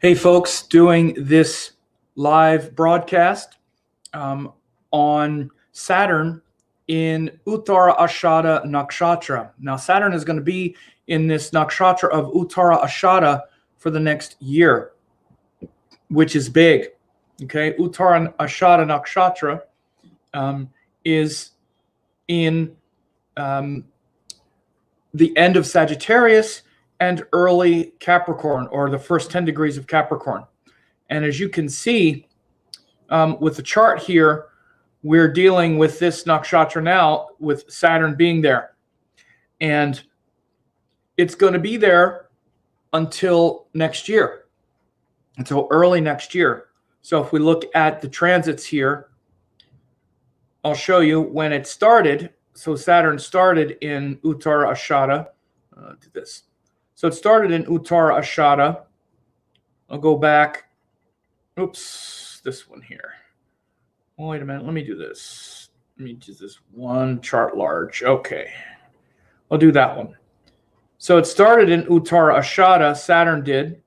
Hey folks, doing this live broadcast on Saturn in Uttara Ashada Nakshatra. Now Saturn is going to be in this nakshatra of Uttara Ashada for the next year, which is big. Okay, Uttara Ashada Nakshatra is in the end of Sagittarius and early Capricorn, or the first 10 degrees of Capricorn. And as you can see with the chart here, we're dealing with this nakshatra now with Saturn being there. And it's going to be there until next year, until early next year. So if we look at the transits here, I'll show you when it started. So Saturn started in Uttara Ashada. Do this. So it started in Uttara Ashada. I'll go back. Oops, this one here. Oh, wait a minute. Let me do this. Let me do this one chart large. Okay. I'll do that one. So it started in Uttara Ashada. Saturn did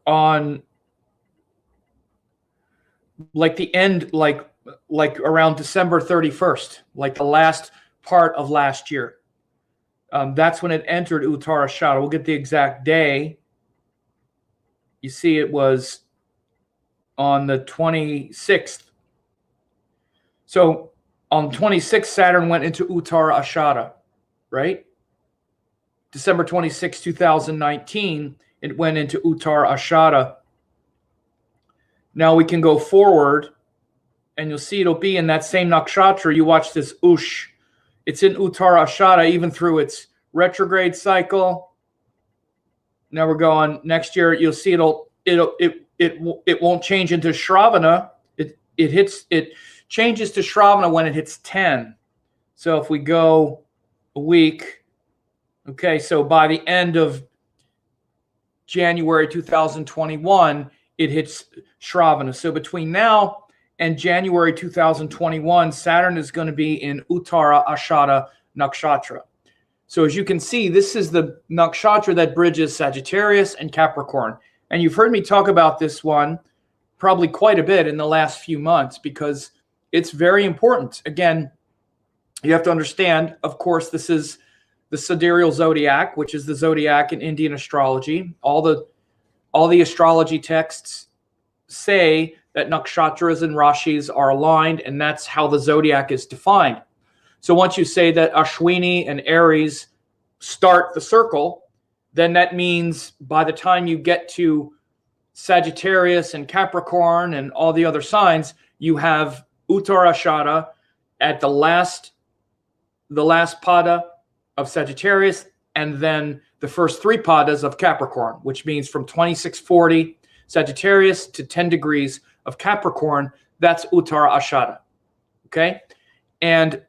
on like the end, like around December 31st, like the last part of last year. That's when it entered Uttara Ashada. We'll get the exact day. You see it was on the 26th. So on the 26th, Saturn went into Uttara Ashada, right? December 26, 2019, it went into Uttara Ashada. Now we can go forward, and you'll see it'll be in that same nakshatra. You watch this Ush. It's in Uttara Ashada even through its retrograde cycle. Now we're going next year. You'll see it won't change into Shravana. It changes to Shravana when it hits 10. So if we go a week, okay, so by the end of January 2021, it hits Shravana. So between now and January 2021, Saturn is going to be in Uttara Ashada Nakshatra. So as you can see, this is the nakshatra that bridges Sagittarius and Capricorn. And you've heard me talk about this one probably quite a bit in the last few months because it's very important. Again, you have to understand, of course, this is the sidereal zodiac, which is the zodiac in Indian astrology. All the astrology texts say that nakshatras and rashis are aligned, and that's how the zodiac is defined. So once you say that Ashwini and Aries start the circle, then that means by the time you get to Sagittarius and Capricorn and all the other signs, you have Uttara Ashada at the last pada of Sagittarius, and then the first three padas of Capricorn, which means from 2640 Sagittarius to 10 degrees of Capricorn. That's Uttara Ashada. Okay? And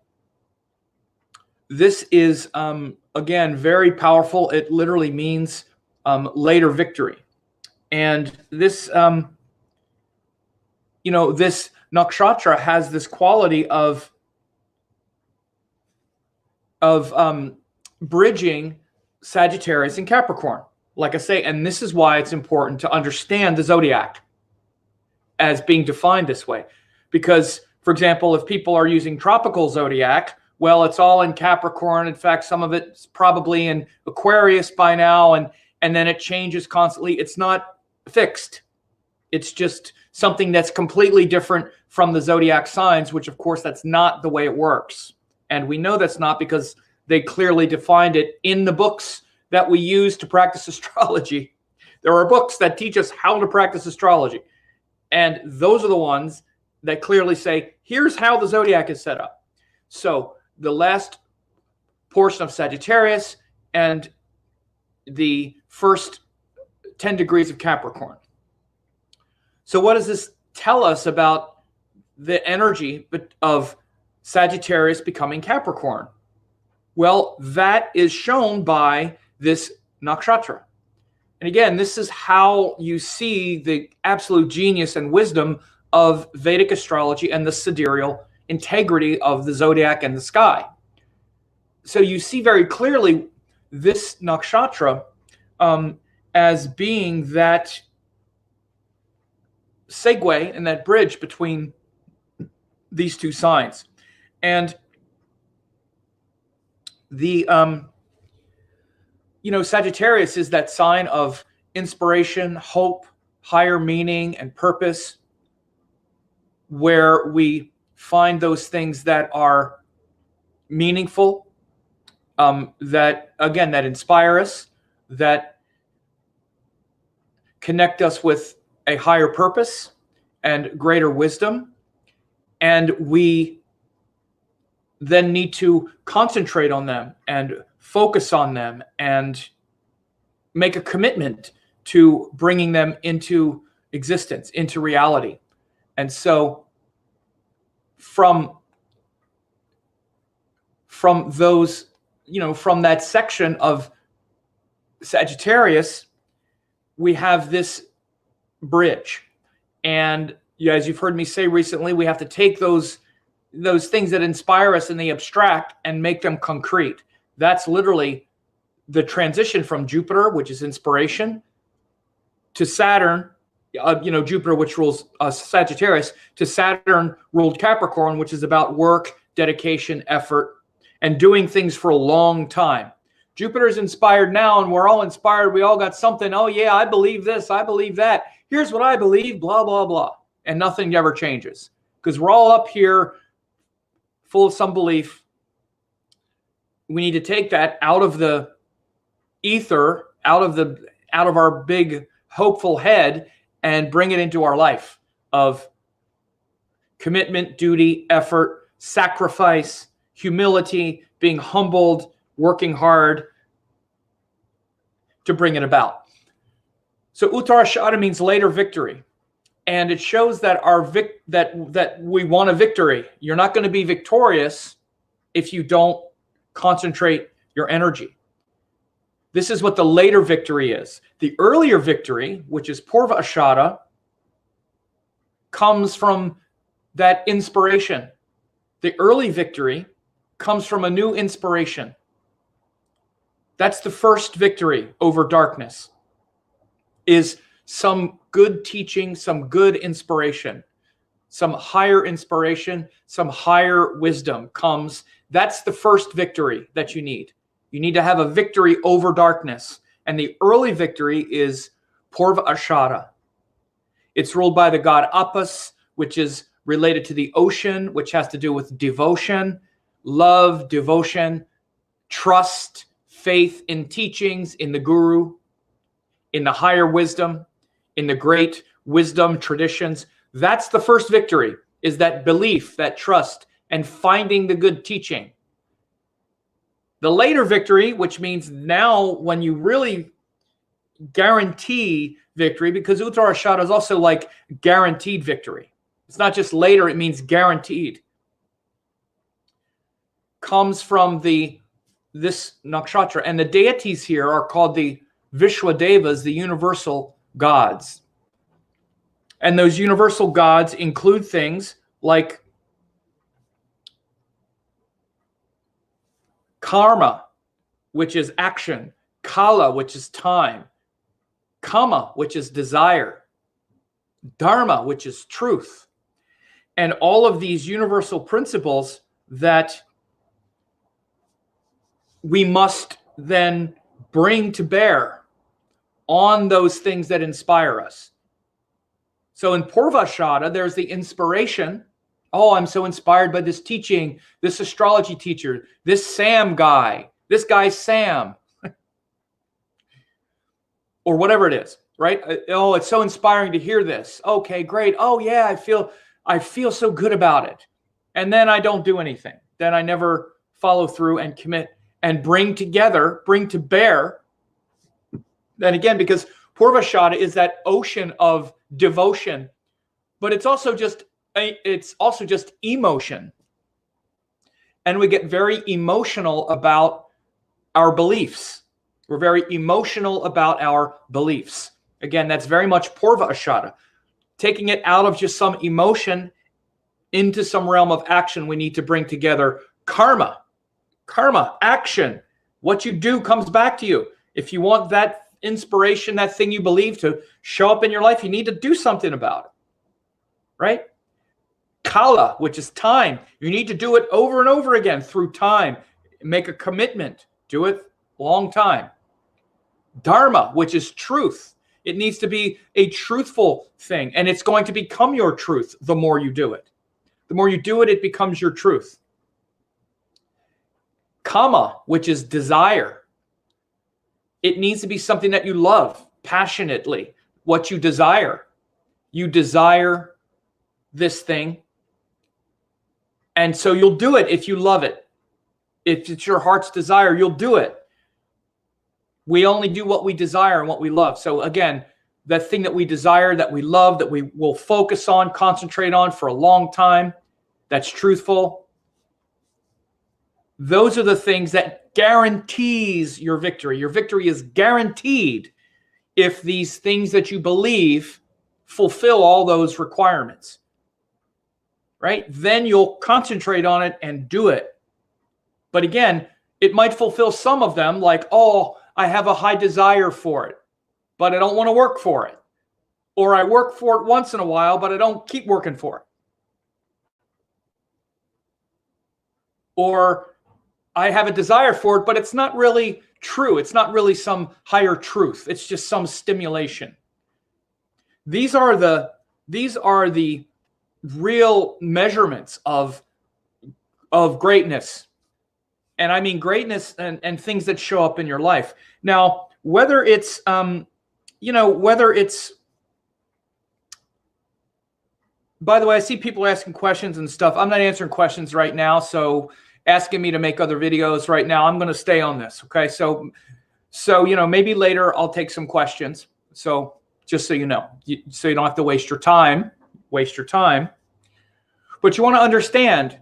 this is, again, very powerful. It literally means later victory. And this, this nakshatra has this quality of bridging Sagittarius and Capricorn, like I say, and this is why it's important to understand the zodiac as being defined this way. Because, for example, if people are using tropical zodiac, well, it's all in Capricorn. In fact, some of it's probably in Aquarius by now, and then it changes constantly. It's not fixed. It's just something that's completely different from the zodiac signs, which, of course, that's not the way it works. And we know that's not because they clearly defined it in the books that we use to practice astrology. There are books that teach us how to practice astrology. And those are the ones that clearly say, here's how the zodiac is set up. So the last portion of Sagittarius and the first 10 degrees of Capricorn. So what does this tell us about the energy of Sagittarius becoming Capricorn? Well, that is shown by this nakshatra. And again, this is how you see the absolute genius and wisdom of Vedic astrology and the sidereal integrity of the zodiac and the sky. So you see very clearly this nakshatra as being that segue and that bridge between these two signs. And the Sagittarius is that sign of inspiration, hope, higher meaning, and purpose, where we find those things that are meaningful, that inspire us, that connect us with a higher purpose and greater wisdom. And we then need to concentrate on them and focus on them and make a commitment to bringing them into existence, into reality. And so from those, from that section of Sagittarius, we have this bridge. And as you've heard me say recently, we have to take those things that inspire us in the abstract and make them concrete. That's literally the transition from Jupiter, which is inspiration, to Saturn, Jupiter, which rules Sagittarius, to Saturn ruled Capricorn, which is about work, dedication, effort, and doing things for a long time. Jupiter's inspired now, and we're all inspired. We all got something. Oh, yeah, I believe this. I believe that. Here's what I believe, blah, blah, blah. And nothing ever changes because we're all up here full of some belief. We need to take that out of the ether, out of our big hopeful head, and bring it into our life of commitment, duty, effort, sacrifice, humility, being humbled, working hard to bring it about. So Uttara Ashada means later victory. And it shows that that we want a victory. You're not going to be victorious if you don't concentrate your energy. This is what the later victory is. The earlier victory, which is Purva Ashada, comes from that inspiration. The early victory comes from a new inspiration. That's the first victory over darkness, is some good teaching, some good inspiration, some higher inspiration, some higher wisdom comes. That's the first victory that you need. You need to have a victory over darkness. And the early victory is Purva Ashada. It's ruled by the god Apis, which is related to the ocean, which has to do with devotion, love, devotion, trust, faith in teachings, in the guru, in the higher wisdom, in the great wisdom traditions. That's the first victory, is that belief, that trust, and finding the good teaching. The later victory, which means now when you really guarantee victory, because Uttara Ashada is also like guaranteed victory. It's not just later, it means guaranteed. Comes from this nakshatra. And the deities here are called the Vishwadevas, the universal gods. And those universal gods include things like karma, which is action, kala, which is time, kama, which is desire, dharma, which is truth. And all of these universal principles that we must then bring to bear on those things that inspire us. So in Purva Ashada, there's the inspiration. Oh, I'm so inspired by this teaching, this astrology teacher, this Sam guy, this guy Sam, or whatever it is, right? Oh, it's so inspiring to hear this. Okay, great. Oh yeah, I feel so good about it. And then I don't do anything. Then I never follow through and commit and bring to bear. And again, because Purva Ashada is that ocean of devotion, but it's also just emotion. And we get very emotional about our beliefs. We're very emotional about our beliefs. Again, that's very much Purva Ashada. Taking it out of just some emotion into some realm of action, we need to bring together karma. Karma, action. What you do comes back to you. If you want that inspiration, that thing you believe to show up in your life, you need to do something about it, right? Kala, which is time. You need to do it over and over again through time. Make a commitment. Do it a long time. Dharma, which is truth. It needs to be a truthful thing, and it's going to become your truth the more you do it. The more you do it, it becomes your truth. Kama, which is desire. It needs to be something that you love passionately, what you desire. You desire this thing, and so you'll do it if you love it. If it's your heart's desire, you'll do it. We only do what we desire and what we love. So again, that thing that we desire, that we love, that we will focus on, concentrate on for a long time, that's truthful. Those are the things that guarantees your victory. Your victory is guaranteed if these things that you believe fulfill all those requirements, right? Then you'll concentrate on it and do it. But again, it might fulfill some of them, like, oh, I have a high desire for it, but I don't want to work for it. Or I work for it once in a while, but I don't keep working for it. Or I have a desire for it, but it's not really true. It's not really some higher truth. It's just some stimulation. These are the real measurements of greatness. And I mean greatness and things that show up in your life. Now, whether it's, whether it's, by the way, I see people asking questions and stuff. I'm not answering questions right now. So asking me to make other videos right now, I'm going to stay on this. Okay. So, maybe later I'll take some questions. So just so you know, so you don't have to waste your time. But you want to understand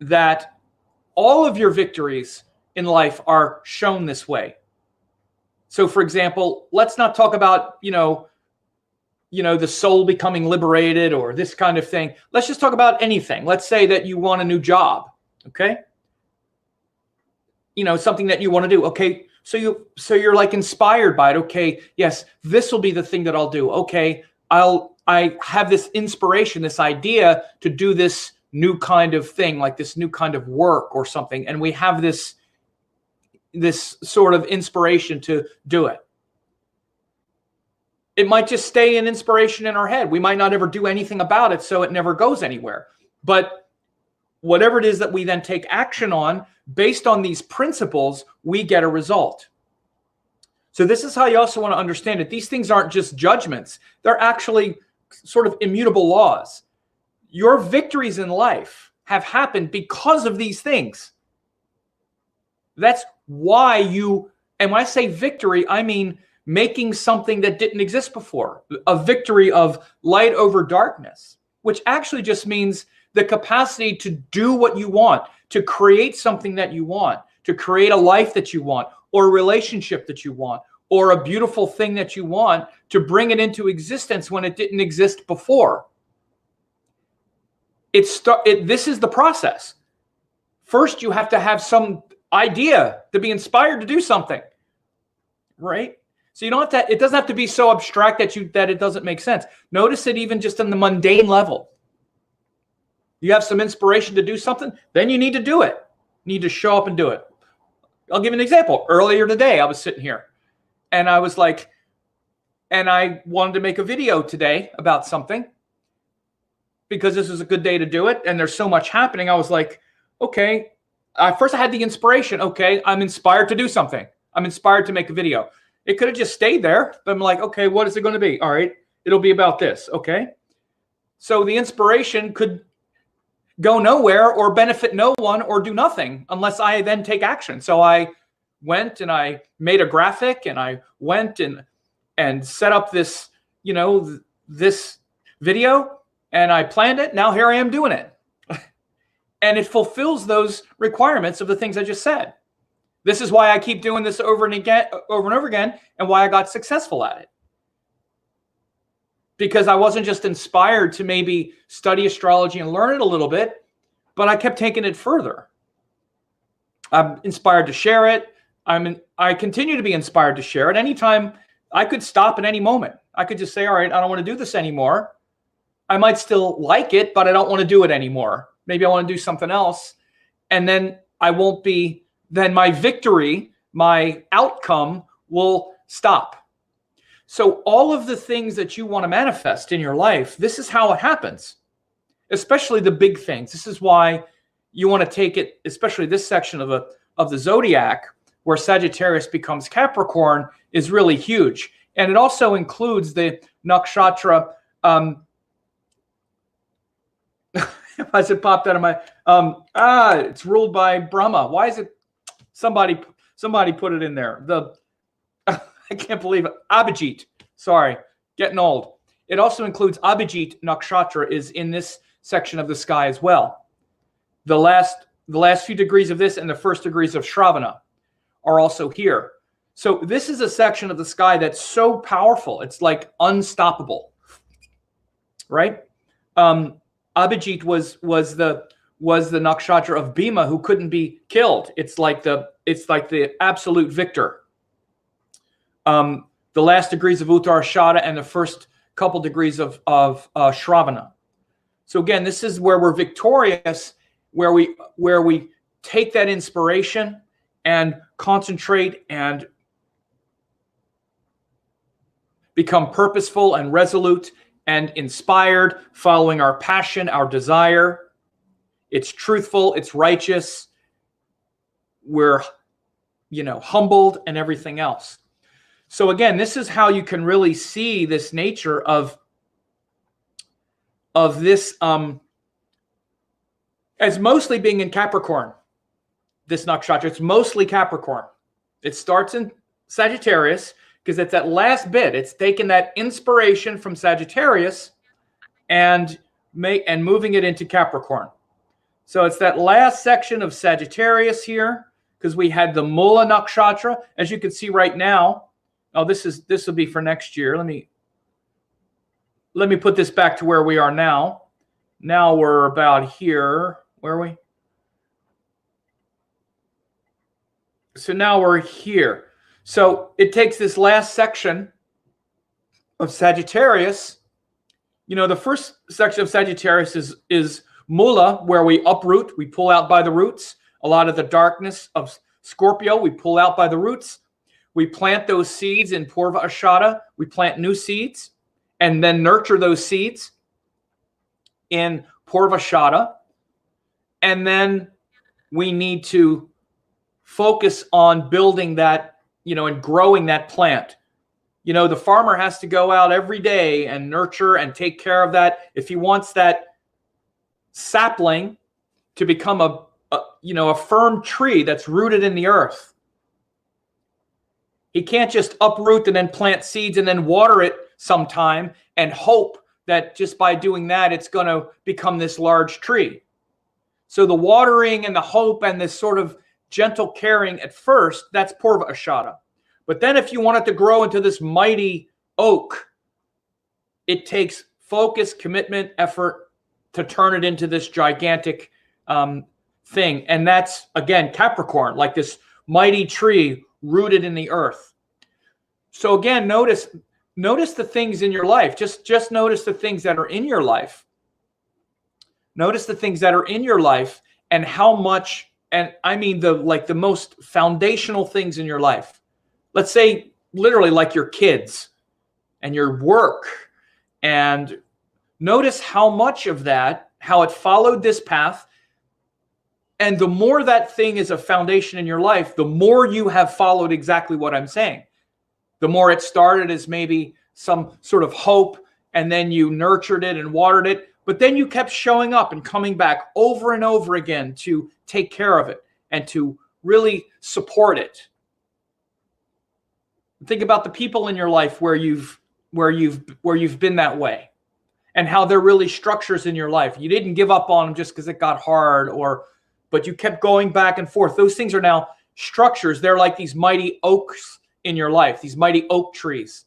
that all of your victories in life are shown this way. So for example, let's not talk about, the soul becoming liberated or this kind of thing. Let's just talk about anything. Let's say that you want a new job. Okay. Something that you want to do. Okay. So you're like inspired by it. Okay. Yes, this will be the thing that I'll do. Okay. I have this inspiration, this idea to do this new kind of thing, like this new kind of work or something. And we have this sort of inspiration to do it. It might just stay an inspiration in our head. We might not ever do anything about it, so it never goes anywhere. But whatever it is that we then take action on, based on these principles, we get a result. So this is how you also want to understand it. These things aren't just judgments. They're actually sort of immutable laws. Your victories in life have happened because of these things. That's why and when I say victory, I mean making something that didn't exist before. A victory of light over darkness, which actually just means the capacity to do what you want, to create something that you want, to create a life that you want, or a relationship that you want, or a beautiful thing that you want, to bring it into existence when it didn't exist before. This is the process. First, you have to have some idea to be inspired to do something, right? So you don't have to. It doesn't have to be so abstract that it doesn't make sense. Notice it even just on the mundane level. You have some inspiration to do something, then you need to do it. You need to show up and do it. I'll give you an example. Earlier today, I was sitting here, and I was like, and I wanted to make a video today about something, because this is a good day to do it. And there's so much happening. I was like, okay, first I had the inspiration. Okay, I'm inspired to do something. I'm inspired to make a video. It could have just stayed there, but I'm like, okay, what is it going to be? All right, it'll be about this. Okay. So the inspiration could go nowhere or benefit no one or do nothing unless I then take action. So I went and I made a graphic, and I went and set up this, this video, and I planned it. Now here I am doing it. And it fulfills those requirements of the things I just said. This is why I keep doing this over and over again, and why I got successful at it. Because I wasn't just inspired to maybe study astrology and learn it a little bit, but I kept taking it further. I'm inspired to share it. I continue to be inspired to share it. Anytime I could stop at any moment. I could just say, all right, I don't want to do this anymore. I might still like it, but I don't want to do it anymore. Maybe I want to do something else. And then I won't be, then my victory, my outcome will stop. So all of the things that you want to manifest in your life, this is how it happens, especially the big things. This is why you want to take it, especially this section of the zodiac, where Sagittarius becomes Capricorn, is really huge. And it also includes the nakshatra. As it popped out of my, it's ruled by Brahma. Why is it? Somebody put it in there. I can't believe it. Abhijit. Sorry, getting old. It also includes Abhijit nakshatra is in this section of the sky as well. The last few degrees of this and the first degrees of Shravana are also here. So this is a section of the sky that's so powerful. It's like unstoppable, right? Abhijit was the nakshatra of Bhima, who couldn't be killed. It's like the absolute victor. The last degrees of Uttara Ashada and the first couple degrees of Shravana. So again, this is where we're victorious, where we take that inspiration and concentrate and become purposeful and resolute and inspired, following our passion, our desire. It's truthful, it's righteous. We're, humbled and everything else. So again, this is how you can really see this nature of this as mostly being in Capricorn. This nakshatra, it's mostly Capricorn. It starts in Sagittarius because it's that last bit. It's taken that inspiration from Sagittarius and moving it into Capricorn. So it's that last section of Sagittarius here, because we had the Mula nakshatra, as you can see right now. Oh, this will be for next year. Let me put this back to where we are now. Now we're about here. Where are we? So now we're here. So it takes this last section of Sagittarius. The first section of Sagittarius is Mula, where we uproot, we pull out by the roots. A lot of the darkness of Scorpio, we pull out by the roots. We plant those seeds in Purva Ashada. We plant new seeds and then nurture those seeds in Purva Ashada. And then we need to focus on building that, and growing that plant. The farmer has to go out every day and nurture and take care of that. If he wants that sapling to become a firm tree that's rooted in the earth, he can't just uproot and then plant seeds and then water it sometime and hope that just by doing that, it's going to become this large tree. So the watering and the hope and this sort of gentle caring at first, that's Purva Ashada. But then if you want it to grow into this mighty oak, it takes focus, commitment, effort to turn it into this gigantic thing. And that's, again, Capricorn, like this mighty tree rooted in the earth. So again, notice the things in your life. Just notice the things that are in your life. Notice the things that are in your life and how much, and I mean the most foundational things in your life. Let's say literally like your kids and your work. And notice how much of that, how it followed this path. And the more that thing is a foundation in your life, the more you have followed exactly what I'm saying. The more it started as maybe some sort of hope, and then you nurtured it and watered it, but then you kept showing up and coming back over and over again to take care of it and to really support it. Think about the people in your life where you've been that way, and how they're really structures in your life. You didn't give up on them just because it got hard, but you kept going back and forth. Those things are now structures. They're like these mighty oaks in your life, these mighty oak trees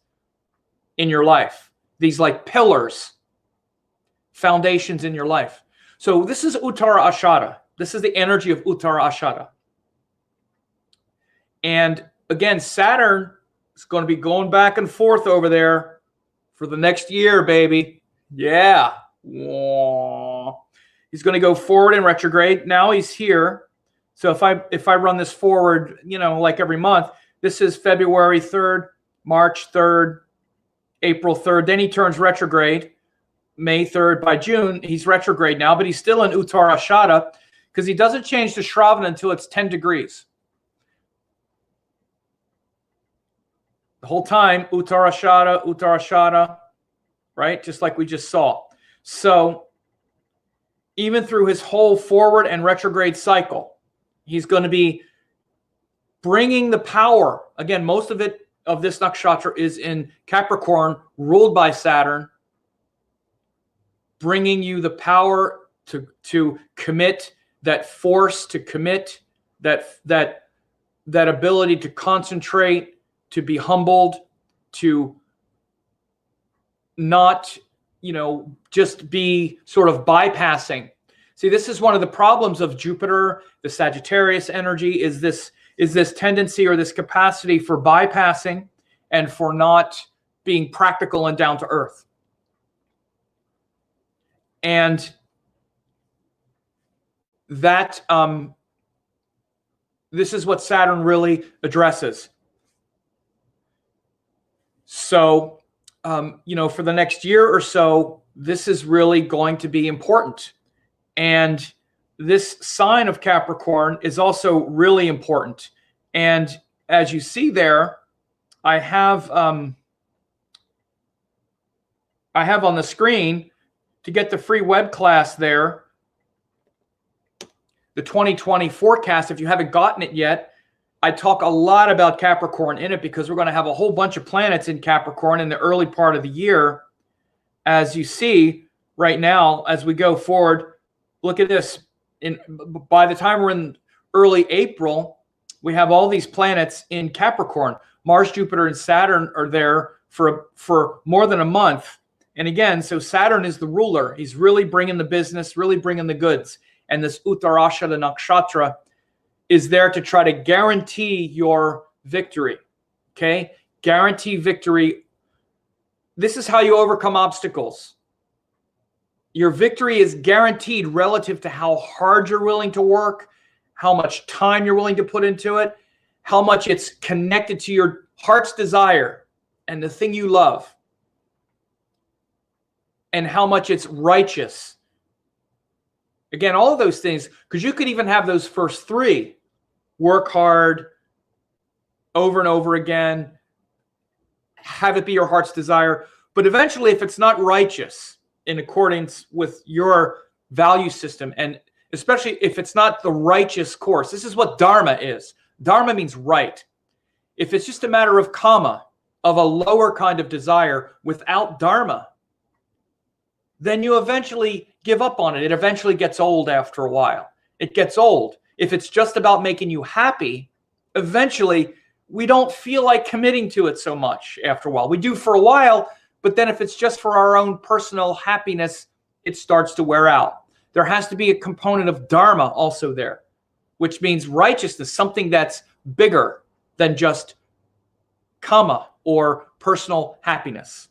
in your life, these like pillars, foundations in your life. So this is Uttara Ashada. This is the energy of Uttara Ashada. And again, Saturn is going to be going back and forth over there for the next year, baby. Yeah. He's going to go forward in retrograde. Now he's here. So if I run this forward, like every month, this is February 3rd, March 3rd, April 3rd. Then he turns retrograde. May 3rd. By June, he's retrograde now, but he's still in Uttara Ashada because he doesn't change to Shravana until it's 10 degrees. The whole time, Uttara Ashada, right? Just like we just saw. So even through his whole forward and retrograde cycle, he's going to be bringing the power. Again, most of this nakshatra is in Capricorn, ruled by Saturn, bringing you the power to commit, that force to commit, that ability to concentrate, to be humbled, to not, just be sort of bypassing. See, this is one of the problems of Jupiter, the Sagittarius energy, is this tendency or this capacity for bypassing and for not being practical and down to earth. And that this is what Saturn really addresses. So, for the next year or so, this is really going to be important. And this sign of Capricorn is also really important. And as you see there, I have on the screen, to get the free web class there, the 2020 forecast. If you haven't gotten it yet, I talk a lot about Capricorn in it because we're going to have a whole bunch of planets in Capricorn in the early part of the year. As you see right now, as we go forward, look at this. By the time we're in early April, we have all these planets in Capricorn. Mars, Jupiter, and Saturn are there for more than a month. And again, so Saturn is the ruler. He's really bringing the business, really bringing the goods. And this Uttara Ashada Nakshatra is there to try to guarantee your victory. Okay? Guarantee victory. This is how you overcome obstacles. Your victory is guaranteed relative to how hard you're willing to work, how much time you're willing to put into it, how much it's connected to your heart's desire and the thing you love, and how much it's righteous. Again, all of those things, because you could even have those first three. Work hard, over and over again, have it be your heart's desire. But eventually, if it's not righteous in accordance with your value system, and especially if it's not the righteous course, this is what Dharma is. Dharma means right. If it's just a matter of kama, of a lower kind of desire without Dharma, then you eventually give up on it. It eventually gets old after a while. It gets old. If it's just about making you happy, eventually we don't feel like committing to it so much after a while. We do for a while, but then if it's just for our own personal happiness, it starts to wear out. There has to be a component of Dharma also there, which means righteousness, something that's bigger than just kama or personal happiness.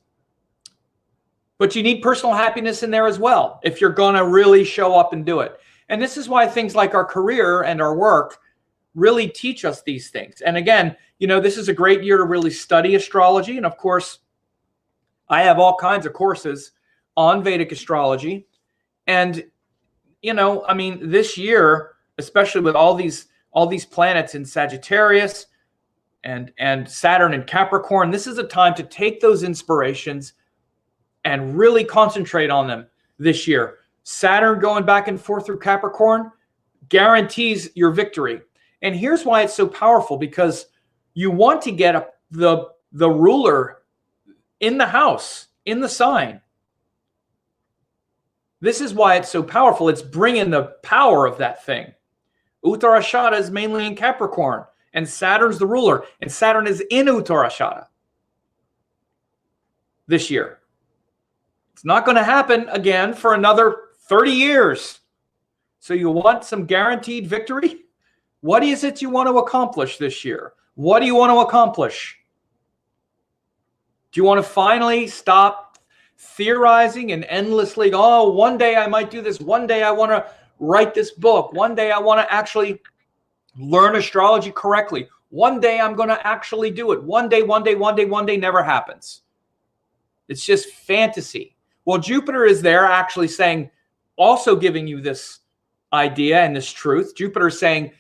But you need personal happiness in there as well if you're going to really show up and do it. And this is why things like our career and our work really teach us these things. And again, this is a great year to really study astrology. And of course, I have all kinds of courses on Vedic astrology. And, this year, especially with all these planets in Sagittarius and Saturn in Capricorn, this is a time to take those inspirations and really concentrate on them this year. Saturn going back and forth through Capricorn guarantees your victory. And here's why it's so powerful, because you want to get the ruler in the house, in the sign. This is why it's so powerful. It's bringing the power of that thing. Uttara Ashada is mainly in Capricorn, and Saturn's the ruler, and Saturn is in Uttara Ashada this year. It's not going to happen again for another 30 years. So you want some guaranteed victory? What is it you want to accomplish this year? What do you want to accomplish? Do you want to finally stop theorizing and endlessly, oh, one day I might do this. One day I want to write this book. One day I want to actually learn astrology correctly. One day I'm going to actually do it. One day never happens. It's just fantasy. Well, Jupiter is there actually saying, also giving you this idea and this truth. Jupiter is saying,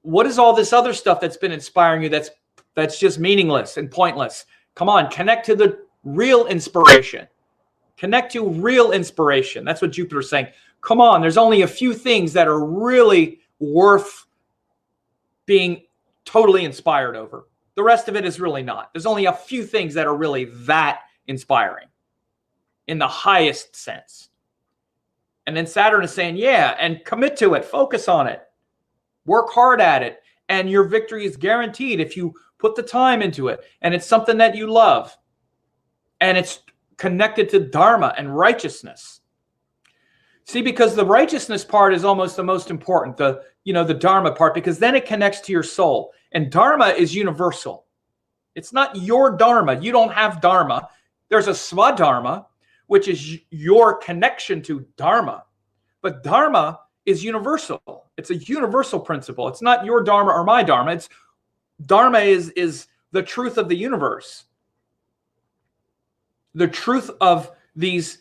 what is all this other stuff that's been inspiring you that's just meaningless and pointless? Come on, connect to the real inspiration. Connect to real inspiration. That's what Jupiter's saying. Come on, there's only a few things that are really worth being totally inspired over. The rest of it is really not. There's only a few things that are really that inspiring in the highest sense. And then Saturn is saying, yeah, and commit to it. Focus on it. Work hard at it. And your victory is guaranteed if you put the time into it. And it's something that you love. And it's connected to Dharma and righteousness. See, because the righteousness part is almost the most important, the Dharma part, because then it connects to your soul. And Dharma is universal. It's not your Dharma. You don't have Dharma. There's a Swadharma, which is your connection to Dharma. But Dharma is universal. It's a universal principle. It's not your Dharma or my Dharma. It's Dharma is the truth of the universe. The truth of these,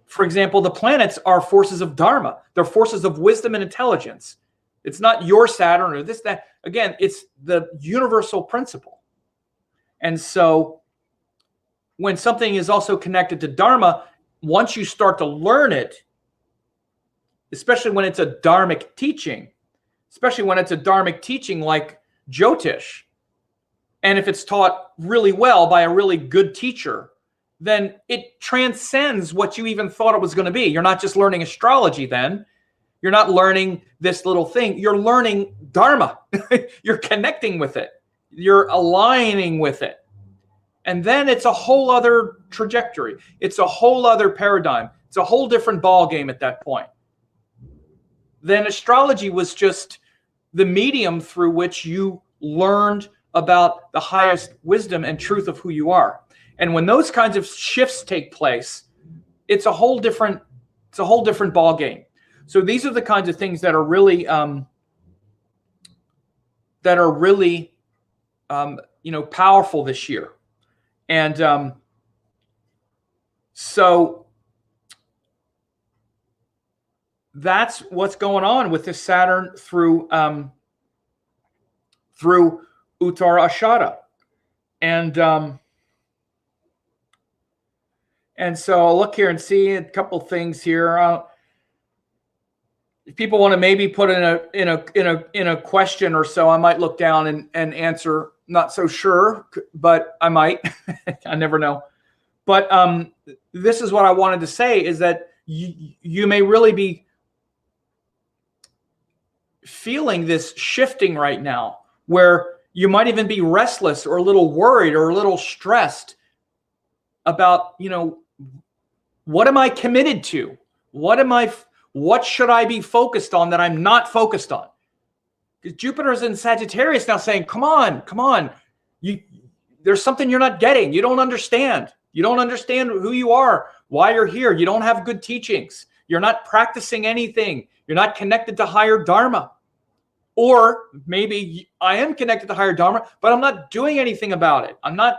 for example, the planets are forces of Dharma. They're forces of wisdom and intelligence. It's not your Saturn or this, that. Again, it's the universal principle. And so when something is also connected to Dharma, once you start to learn it, especially when it's a dharmic teaching, like Jyotish, and if it's taught really well by a really good teacher, then it transcends what you even thought it was going to be. You're not just learning astrology then. You're not learning this little thing. You're learning Dharma. You're connecting with it. You're aligning with it. And then it's a whole other trajectory. It's a whole other paradigm. It's a whole different ball game at that point. Then astrology was just the medium through which you learned about the highest wisdom and truth of who you are. And when those kinds of shifts take place, it's a whole different ball game. So these are the kinds of things that are really powerful this year. And so that's what's going on with this Saturn through Uttara Ashada. And so I'll look here and see a couple things here. If people want to maybe put in a question or so, I might look down and answer. Not so sure, but I might. I never know. But this is what I wanted to say, is that you may really be feeling this shifting right now, where you might even be restless or a little worried or a little stressed about, what am I committed to? What should I be focused on that I'm not focused on? Because Jupiter's in Sagittarius now saying, come on. There's something you're not getting. You don't understand. You don't understand who you are, why you're here. You don't have good teachings. You're not practicing anything. You're not connected to higher Dharma. Or maybe I am connected to higher Dharma, but I'm not doing anything about it. I'm not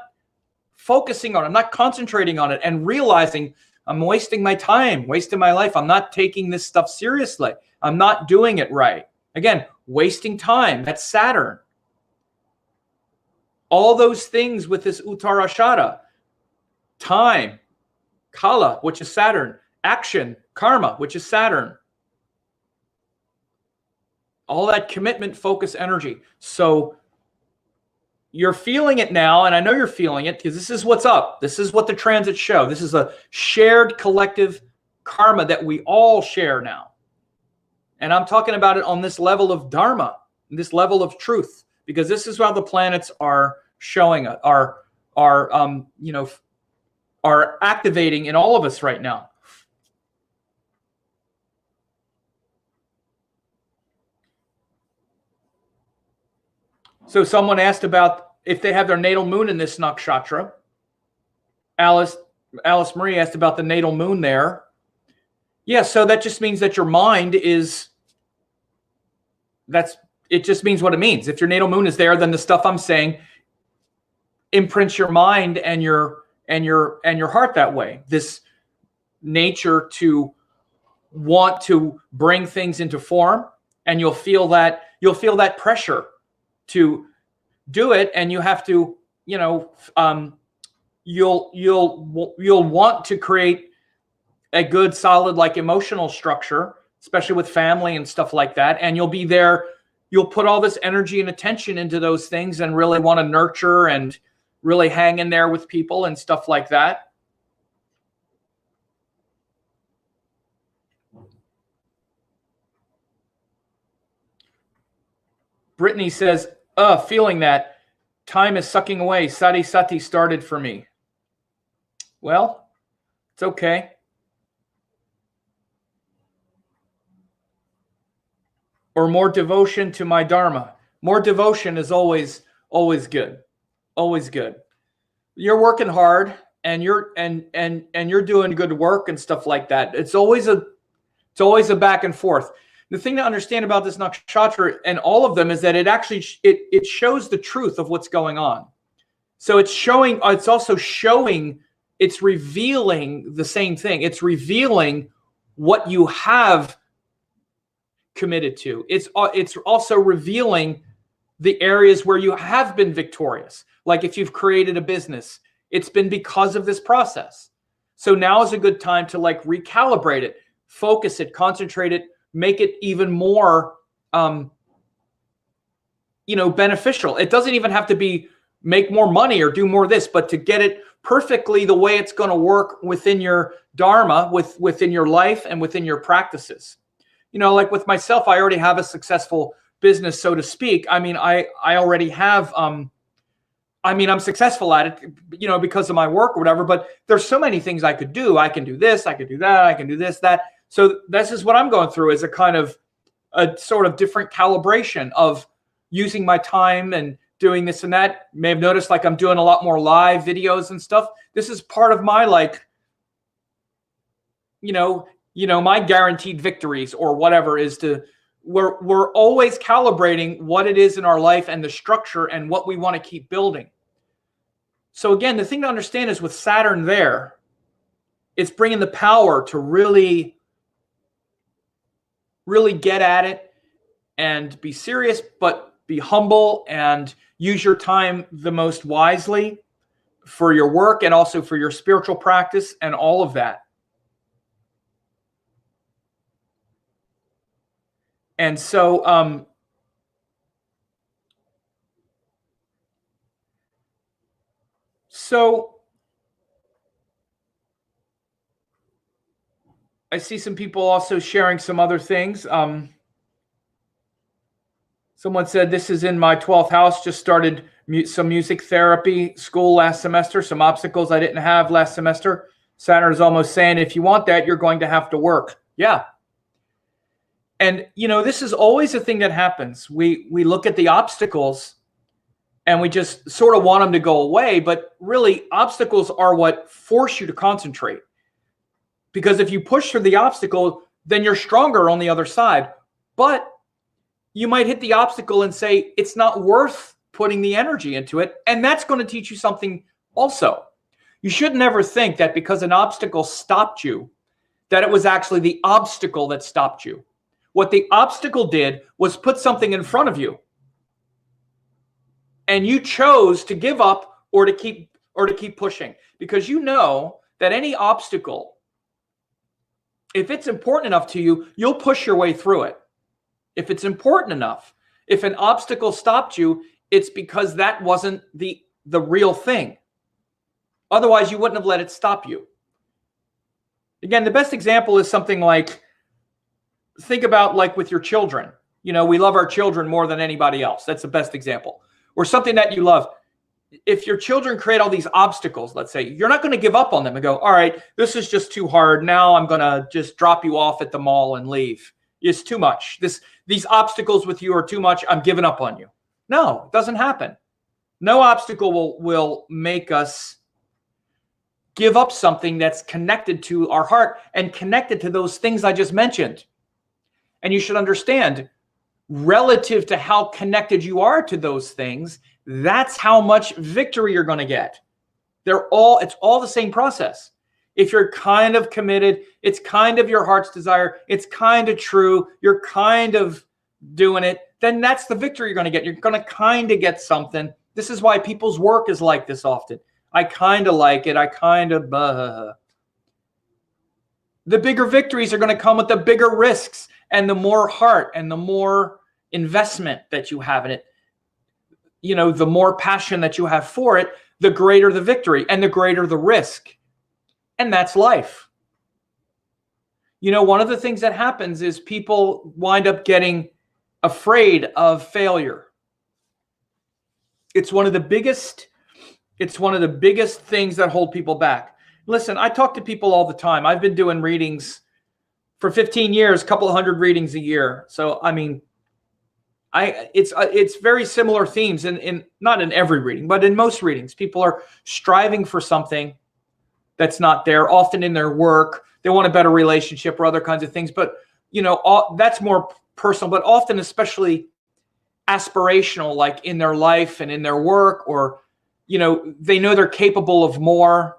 focusing on it. I'm not concentrating on it and realizing I'm wasting my time, wasting my life. I'm not taking this stuff seriously. I'm not doing it right. Again, wasting time. That's Saturn. All those things with this Uttara Ashada. Time, Kala, which is Saturn. Action, Karma, which is Saturn. All that commitment, focus, energy. So you're feeling it now, and I know you're feeling it because this is what's up. This is what the transits show. This is a shared collective karma that we all share now. And I'm talking about it on this level of Dharma, this level of truth, because this is how the planets are showing, are activating in all of us right now. So someone asked about if they have their natal moon in this nakshatra. Alice Marie asked about the natal moon there. Yeah, so that just means that your mind is, it just means what it means. If your natal moon is there, then the stuff I'm saying imprints your mind and your heart that way. This nature to want to bring things into form, and you'll feel that pressure to do it, and you have to, you'll want to create a good, solid, like emotional structure, especially with family and stuff like that. And you'll be there, you'll put all this energy and attention into those things and really want to nurture and really hang in there with people and stuff like that. Brittany says, feeling that time is sucking away. Sati Sati started for me. Well, it's okay. Or more devotion to my Dharma. More devotion is always good. Always good. You're working hard and you're doing good work and stuff like that. It's always a back and forth. The thing to understand about this nakshatra and all of them is that it actually it shows the truth of what's going on. So it's also showing, it's revealing the same thing. It's revealing what you have committed to. It's also revealing the areas where you have been victorious. Like if you've created a business, it's been because of this process. So now is a good time to like recalibrate it, focus it, concentrate it, make it even more beneficial. It doesn't even have to be make more money or do more of this, but to get it perfectly the way it's going to work within your Dharma, within your life and within your practices. Like with myself, I already have a successful business, so to speak. I mean, I already have, I'm successful at it, because of my work or whatever, but there's so many things I could do. I can do this, I could do that, I can do this, that. So this is what I'm going through, is a sort of different calibration of using my time and doing this and that. You may have noticed like I'm doing a lot more live videos and stuff. This is part of my my guaranteed victories or whatever is we're always calibrating what it is in our life and the structure and what we want to keep building. So again, the thing to understand is with Saturn there, it's bringing the power to really get at it and be serious, but be humble and use your time the most wisely for your work and also for your spiritual practice and all of that. And so, I see some people also sharing some other things. Someone said, this is in my 12th house, just started some music therapy school last semester, some obstacles I didn't have last semester. Saturn is almost saying, if you want that, you're going to have to work. Yeah. And, this is always a thing that happens. We look at the obstacles and we just sort of want them to go away. But really, obstacles are what force you to concentrate. Because if you push through the obstacle, then you're stronger on the other side. But you might hit the obstacle and say, it's not worth putting the energy into it. And that's going to teach you something also. You should never think that because an obstacle stopped you, that it was actually the obstacle that stopped you. What the obstacle did was put something in front of you. And you chose to give up or to keep pushing. Because you know that any obstacle, if it's important enough to you, you'll push your way through it. If it's important enough. If an obstacle stopped you, it's because that wasn't the real thing. Otherwise, you wouldn't have let it stop you. Again, the best example is something like, think about like with your children. We love our children more than anybody else. That's the best example. Or something that you love. If your children create all these obstacles, let's say, you're not going to give up on them and go, all right, this is just too hard. Now I'm going to just drop you off at the mall and leave. It's too much. These obstacles with you are too much. I'm giving up on you. No, it doesn't happen. No obstacle will make us give up something that's connected to our heart and connected to those things I just mentioned. And you should understand, relative to how connected you are to those things, that's how much victory you're going to get. It's all the same process. If you're kind of committed, it's kind of your heart's desire, it's kind of true, you're kind of doing it, then that's the victory you're going to get. You're going to kind of get something. This is why people's work is like this often. I kind of like it. I kind of... The bigger victories are going to come with the bigger risks and the more heart and the more investment that you have in it. You know, the more passion that you have for it, the greater the victory and the greater the risk. And that's life. You know, one of the things that happens is people wind up getting afraid of failure. It's one of the biggest things that hold people back. Listen, I talk to people all the time. I've been doing readings for 15 years, a couple of hundred readings a year. So, I mean, it's very similar themes in not in every reading, but in most readings. People are striving for something that's not there, often in their work. They want a better relationship or other kinds of things. But, you know, that's more personal, but often especially aspirational, like in their life and in their work, or, you know, they know they're capable of more.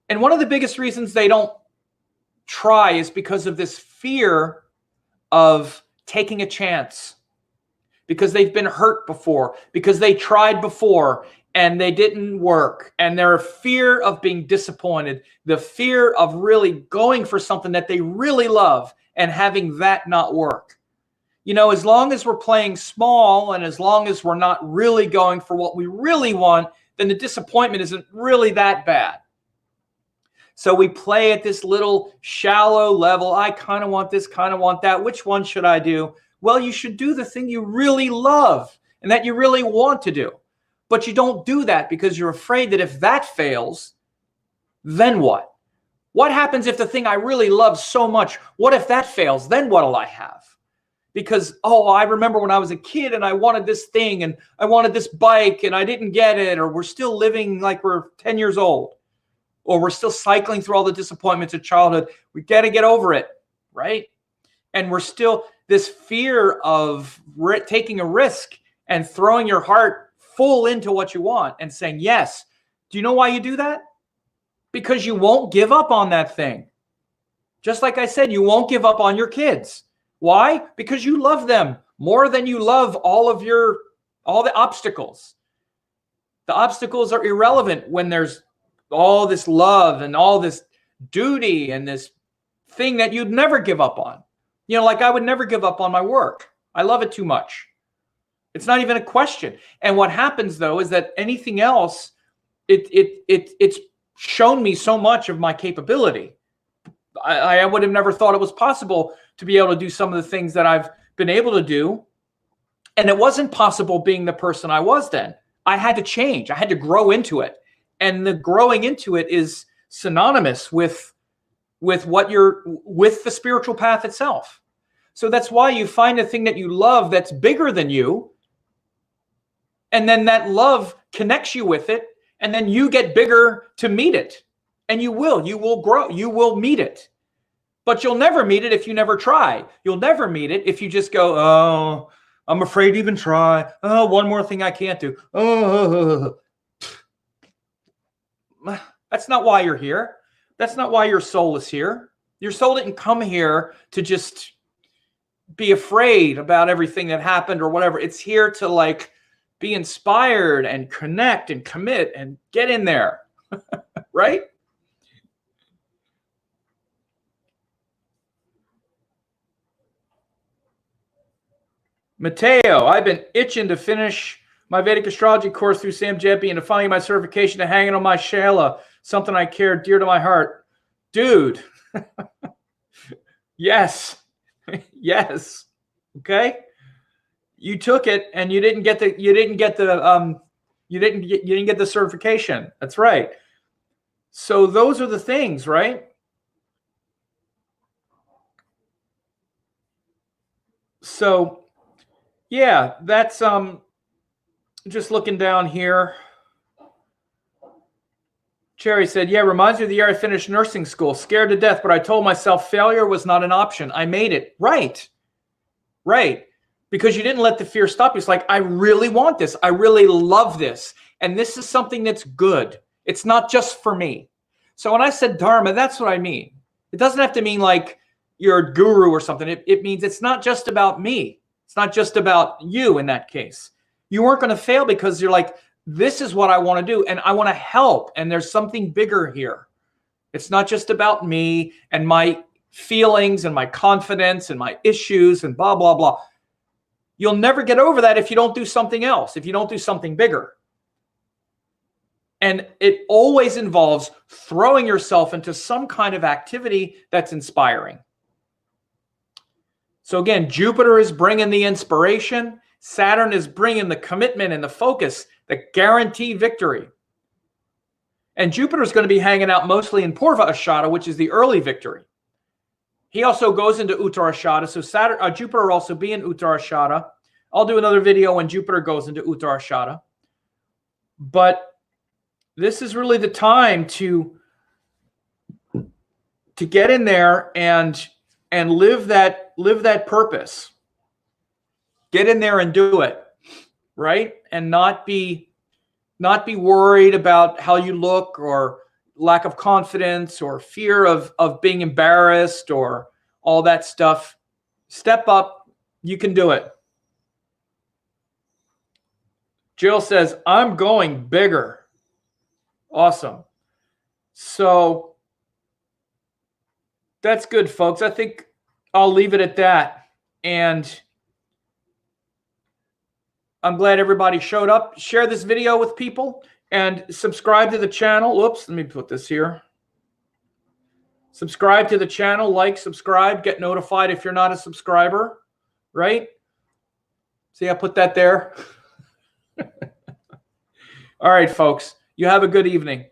And one of the biggest reasons they don't try is because of this fear of taking a chance, because they've been hurt before, because they tried before and they didn't work, and their fear of being disappointed, the fear of really going for something that they really love and having that not work. You know, as long as we're playing small and as long as we're not really going for what we really want, then the disappointment isn't really that bad. So we play at this little shallow level. I kind of want this, kind of want that. Which one should I do? Well, you should do the thing you really love and that you really want to do. But you don't do that because you're afraid that if that fails, then what? What happens if the thing I really love so much, what if that fails? Then what'll I have? Because, oh, I remember when I was a kid and I wanted this thing and I wanted this bike and I didn't get it, or we're still living like we're 10 years old, or we're still cycling through all the disappointments of childhood. We got to get over it, right? And we're still this fear of taking a risk and throwing your heart full into what you want and saying yes. Do you know why you do that? Because you won't give up on that thing. Just like I said, you won't give up on your kids. Why? Because you love them more than you love all the obstacles. The obstacles are irrelevant when there's all this love and all this duty and this thing that you'd never give up on. You know, like I would never give up on my work. I love it too much. It's not even a question. And what happens though is that anything else, it's shown me so much of my capability. I would have never thought it was possible to be able to do some of the things that I've been able to do. And it wasn't possible being the person I was then. I had to change. I had to grow into it. And the growing into it is synonymous with the spiritual path itself. So that's why you find a thing that you love that's bigger than you. And then that love connects you with it. And then you get bigger to meet it. And you will grow. You will meet it. But you'll never meet it if you never try. You'll never meet it if you just go, oh, I'm afraid to even try. Oh, one more thing I can't do. Oh. That's not why you're here. That's not why your soul is here. Your soul didn't come here to just be afraid about everything that happened or whatever. It's here to like be inspired and connect and commit and get in there. Right? Mateo, I've been itching to finish my Vedic astrology course through Sam Jeppy and to finally my certification to hang it on my shala, something I care dear to my heart. Dude. Yes. Yes. Okay. You took it and you didn't get the certification. That's right. So those are the things, right? So yeah, that's Just looking down here. Cherry said, yeah, reminds me of the year I finished nursing school. Scared to death, but I told myself failure was not an option. I made it. Right. Right. Because you didn't let the fear stop you. It's like, I really want this. I really love this. And this is something that's good. It's not just for me. So when I said Dharma, that's what I mean. It doesn't have to mean like you're a guru or something. It means it's not just about me. It's not just about you in that case. You weren't going to fail because you're like, this is what I want to do. And I want to help. And there's something bigger here. It's not just about me and my feelings and my confidence and my issues and blah, blah, blah. You'll never get over that if you don't do something else, if you don't do something bigger. And it always involves throwing yourself into some kind of activity that's inspiring. So again, Jupiter is bringing the inspiration. Saturn is bringing the commitment and the focus that guarantee victory. And Jupiter is going to be hanging out mostly in Purva Ashada, which is the early victory. He also goes into Uttara Ashada. So Jupiter will also be in Uttara Ashada. I'll do another video when Jupiter goes into Uttara Ashada. But this is really the time to get in there and live that purpose. Get in there and do it, right? And not be worried about how you look or lack of confidence or fear of being embarrassed or all that stuff. Step up. You can do it. Jill says, I'm going bigger. Awesome. So that's good, folks. I think I'll leave it at that. And I'm glad everybody showed up. Share this video with people and subscribe to the channel. Whoops, let me put this here. Subscribe to the channel, like, subscribe, get notified if you're not a subscriber, right? See, I put that there. All right, folks. You have a good evening.